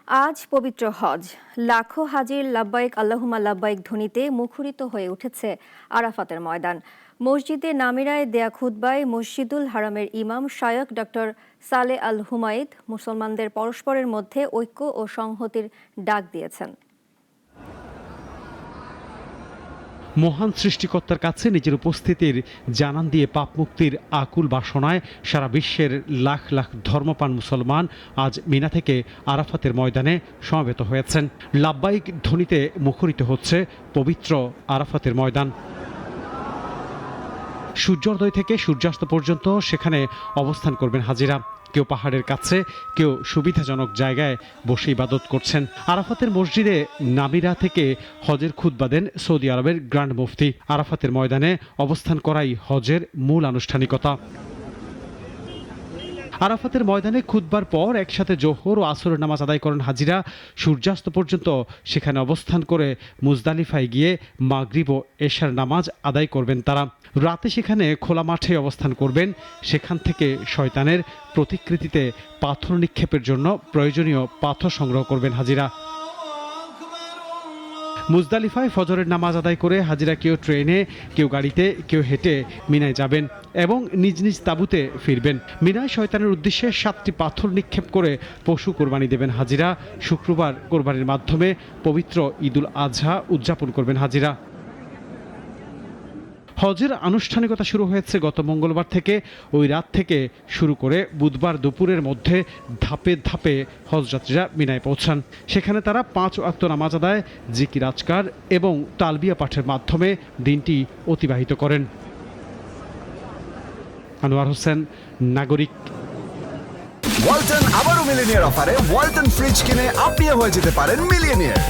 আজ পবিত্র হজ। লাখো হাজির লাব্বাইক আল্লাহুম্মা লাব্বাইক ধ্বনিতে মুখরিত হয়ে উঠেছে আরাফাতের ময়দান। মসজিদে নামিরায় দেয়া খুতবায় মসজিদুল হারামের ইমাম শায়খ ডক্টর সালে আল হুমাইদ মুসলমানদের পরস্পরের মধ্যে ঐক্য ও সংহতির ডাক দিয়েছেন। মহান সৃষ্টিকর্তার কাছে নিজের উপস্থিতির জানান দিয়ে পাপ মুক্তির আকুল বাসনায় সারা বিশ্বের লাখ লাখ ধর্মপ্রাণ মুসলমান আজ মিনা থেকে আরাফাতের ময়দানে সমবেত হয়েছেন। লাব্বাইক ধ্বনিতে মুখরিত হচ্ছে পবিত্র আরাফাতের ময়দান। সূর্যোদয় থেকে সূর্যাস্ত পর্যন্ত সেখানে অবস্থান করবেন হাজিরা। কেউ পাহাড়ের কাছে, কেউ সুবিধাজনক জায়গায় বসে ইবাদত করছেন। আরাফাতের মসজিদে নামিরা থেকে হজের খুতবা দেন সৌদি আরবের গ্র্যান্ড মুফতি। আরাফাতের ময়দানে অবস্থান করাই হজের মূল আনুষ্ঠানিকতা। আরাফাতের ময়দানে খুতবার পর একসাথে জোহর ও আসরের নামাজ আদায় করেন হাজিরা। সূর্যাস্ত পর্যন্ত সেখানে অবস্থান করে মুজদালিফায় গিয়ে মাগরিব ও এশার নামাজ আদায় করবেন তারা। রাতে সেখানে খোলা মাঠে অবস্থান করবেন। সেখান থেকে শয়তানের প্রতিকৃতিতে পাথর নিক্ষেপের জন্য প্রয়োজনীয় পাথর সংগ্রহ করবেন হাজিরা। মুজদালিফায় ফজরের নামাজ আদায় করে হাজিরা কেউ ট্রেনে, কেউ গাড়িতে, কেউ হেঁটে মিনায় যাবেন এবং নিজ নিজ তাঁবুতে ফিরবেন। মিনায় শয়তানের উদ্দেশ্যে 7টি পাথর নিক্ষেপ করে পশু কোরবানি দেবেন হাজিরা। শুক্রবার কোরবানির মাধ্যমে পবিত্র ঈদুল আজহা উদযাপন করবেন হাজিরা। হজের আনুষ্ঠানিকতা শুরু হয়েছে গত মঙ্গলবার থেকে। ওই রাত থেকে শুরু করে বুধবার দুপুরের মধ্যে ধাপে ধাপে হজযাত্রীরা মিনায় পৌঁছান। সেখানে তারা 5 ওয়াক্ত নামাজ আদায়, জিকির আজকার এবং তালবিয়া পাঠের মাধ্যমে দিনটি অতিবাহিত করেন। আনোয়ার হোসেন, নাগরিক। ওয়ালটন আবারও মিলিনিয়ার অফারে ওয়ালটন ফ্রিজ কিনে আপনিও হয়ে যেতে পারেন মিলিয়নিয়ার।